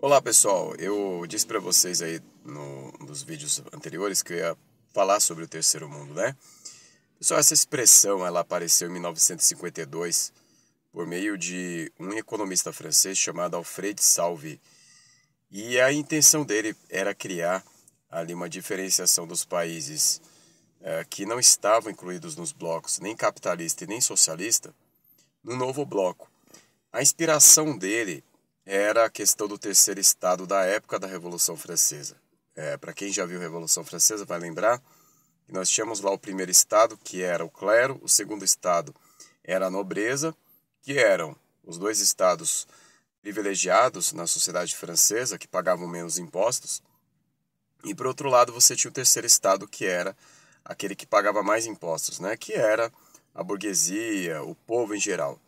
Olá pessoal, eu disse para vocês aí nos vídeos anteriores que eu ia falar sobre o terceiro mundo, né? Pessoal, essa expressão ela apareceu em 1952 por meio de um economista francês chamado Alfred Salvi. E a intenção dele era criar ali uma diferenciação dos países que não estavam incluídos nos blocos nem capitalista e nem socialista, num novo bloco. A inspiração dele era a questão do terceiro estado da época da Revolução Francesa. Para quem já viu a Revolução Francesa vai lembrar que nós tínhamos lá o primeiro estado, que era o clero, o segundo estado era a nobreza, que eram os dois estados privilegiados na sociedade francesa, que pagavam menos impostos, e por outro lado você tinha o terceiro estado, que era aquele que pagava mais impostos, né? Que era a burguesia, o povo em geral,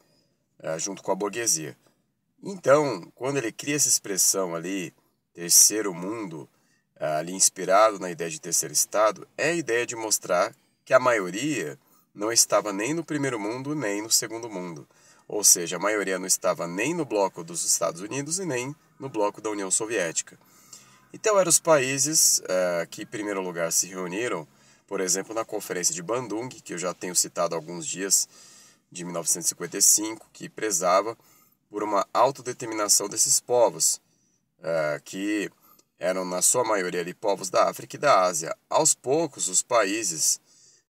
junto com a burguesia. Então, quando ele cria essa expressão ali, terceiro mundo, ali inspirado na ideia de terceiro estado, é a ideia de mostrar que a maioria não estava nem no primeiro mundo, nem no segundo mundo. Ou seja, a maioria não estava nem no bloco dos Estados Unidos e nem no bloco da União Soviética. Então, eram os países que, em primeiro lugar, se reuniram, por exemplo, na Conferência de Bandung, que eu já tenho citado há alguns dias, de 1955, que prezava por uma autodeterminação desses povos, que eram, na sua maioria, ali, povos da África e da Ásia. Aos poucos, os países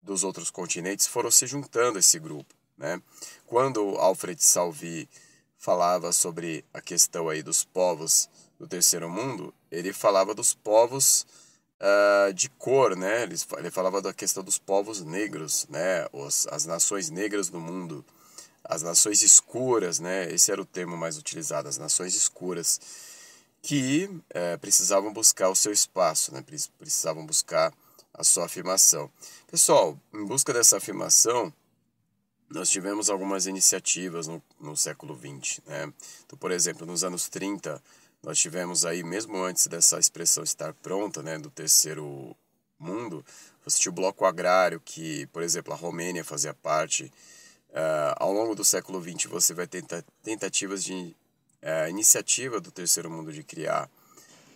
dos outros continentes foram se juntando a esse grupo, né? Quando Alfred Salvi falava sobre a questão aí dos povos do terceiro mundo, ele falava dos povos de cor, né? Ele falava da questão dos povos negros, né? As nações negras do mundo, as nações escuras, né? Esse era o termo mais utilizado, as nações escuras, que precisavam buscar o seu espaço, né? Precisavam buscar a sua afirmação. Pessoal, em busca dessa afirmação, nós tivemos algumas iniciativas no século XX, né? Então, por exemplo, nos anos 30, nós tivemos aí, mesmo antes dessa expressão estar pronta, né, do terceiro mundo, você tinha o bloco agrário, que, por exemplo, a Romênia fazia parte. Ao longo do século XX, você vai ter tentativas de iniciativa do terceiro mundo de criar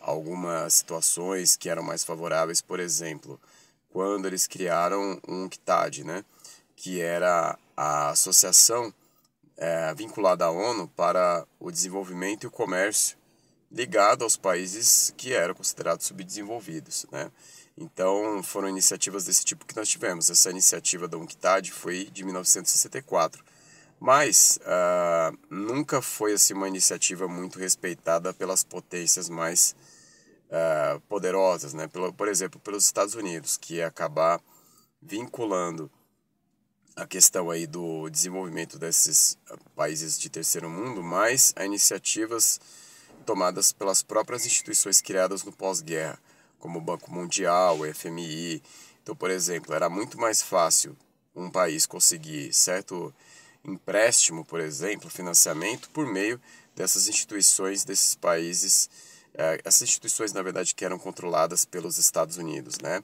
algumas situações que eram mais favoráveis, por exemplo, quando eles criaram um UNCTAD, né, que era a associação vinculada à ONU para o desenvolvimento e o comércio, ligado aos países que eram considerados subdesenvolvidos, né? Então, foram iniciativas desse tipo que nós tivemos. Essa iniciativa da UNCTAD foi de 1964, mas nunca foi assim uma iniciativa muito respeitada pelas potências mais poderosas, né? Por exemplo, pelos Estados Unidos, que ia acabar vinculando a questão aí do desenvolvimento desses países de terceiro mundo, mas a iniciativas tomadas pelas próprias instituições criadas no pós-guerra, como o Banco Mundial, o FMI. Então, por exemplo, era muito mais fácil um país conseguir certo empréstimo, por exemplo, financiamento, por meio dessas instituições desses países, essas instituições, na verdade, que eram controladas pelos Estados Unidos, né?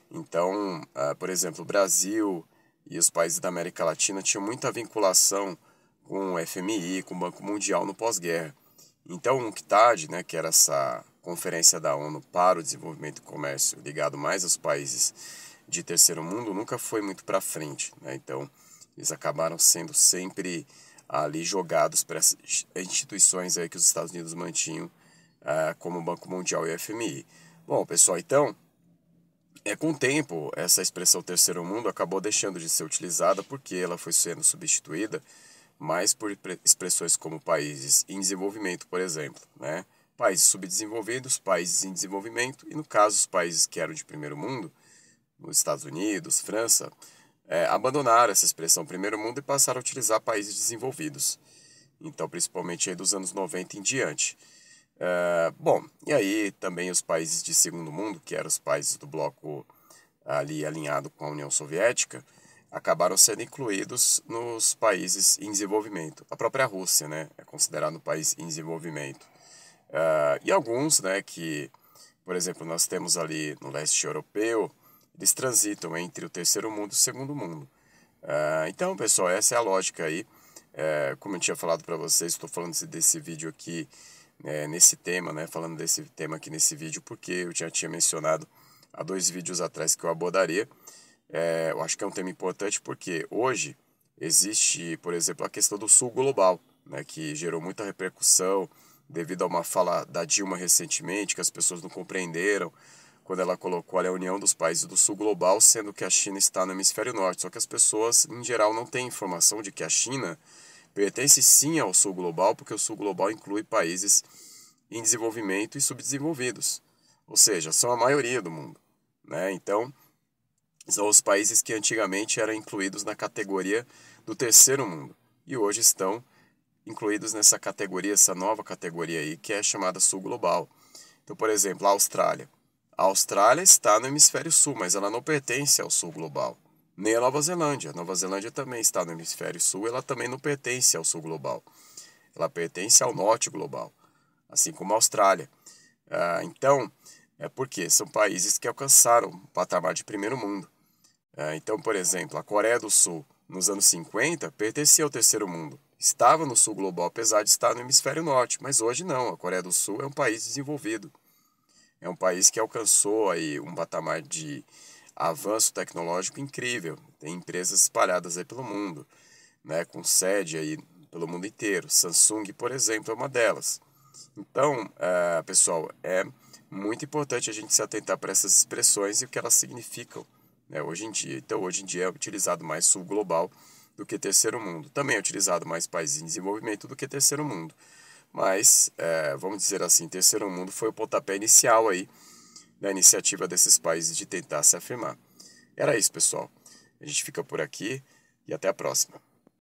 Então, por exemplo, o Brasil e os países da América Latina tinham muita vinculação com o FMI, com o Banco Mundial no pós-guerra. Então, o UNCTAD, né, que era essa conferência da ONU para o desenvolvimento e comércio ligado mais aos países de terceiro mundo, nunca foi muito para frente, né? Então, eles acabaram sendo sempre ali jogados para essas instituições aí que os Estados Unidos mantinham, como o Banco Mundial e o FMI. Bom, pessoal, então, com o tempo, essa expressão terceiro mundo acabou deixando de ser utilizada porque ela foi sendo substituída mais por expressões como países em desenvolvimento, por exemplo, né? Países subdesenvolvidos, países em desenvolvimento, e no caso os países que eram de primeiro mundo, nos Estados Unidos, França, abandonaram essa expressão primeiro mundo e passaram a utilizar países desenvolvidos. Então, principalmente aí dos anos 90 em diante. Bom, e aí também os países de segundo mundo, que eram os países do bloco ali alinhado com a União Soviética, acabaram sendo incluídos nos países em desenvolvimento. A própria Rússia, né, é considerado um país em desenvolvimento. E alguns, né, que, por exemplo, nós temos ali no leste europeu, eles transitam entre o terceiro mundo e o segundo mundo. Então, pessoal, essa é a lógica aí. Como eu tinha falado para vocês, estou falando desse vídeo aqui nesse tema, né, falando desse tema aqui nesse vídeo, porque eu já tinha mencionado há 2 vídeos atrás que eu abordaria. Eu acho que é um tema importante porque hoje existe, por exemplo, a questão do Sul Global, né, que gerou muita repercussão devido a uma fala da Dilma recentemente, que as pessoas não compreenderam, quando ela colocou a União dos Países do Sul Global, sendo que a China está no hemisfério norte. Só que as pessoas, em geral, não têm informação de que a China pertence sim ao Sul Global, porque o Sul Global inclui países em desenvolvimento e subdesenvolvidos, ou seja, são a maioria do mundo, né? Então, são os países que antigamente eram incluídos na categoria do terceiro mundo e hoje estão incluídos nessa categoria, essa nova categoria aí, que é chamada Sul Global. Então, por exemplo, a Austrália. A Austrália está no hemisfério sul, mas ela não pertence ao Sul Global. Nem a Nova Zelândia. A Nova Zelândia também está no hemisfério sul, ela também não pertence ao Sul Global. Ela pertence ao Norte Global, assim como a Austrália. Então, porque são países que alcançaram o patamar de primeiro mundo. Então, por exemplo, a Coreia do Sul, nos anos 50, pertencia ao terceiro mundo. Estava no Sul Global, apesar de estar no hemisfério norte, mas hoje não. A Coreia do Sul é um país desenvolvido. É um país que alcançou aí um patamar de avanço tecnológico incrível. Tem empresas espalhadas aí pelo mundo, né, com sede aí pelo mundo inteiro. Samsung, por exemplo, é uma delas. Então, pessoal, é muito importante a gente se atentar para essas expressões e o que elas significam, né, hoje em dia. Então, hoje em dia é utilizado mais Sul Global do que terceiro mundo. Também é utilizado mais países em desenvolvimento do que terceiro mundo. Mas, vamos dizer assim, terceiro mundo foi o pontapé inicial aí da iniciativa desses países de tentar se afirmar. Era isso, pessoal. A gente fica por aqui e até a próxima.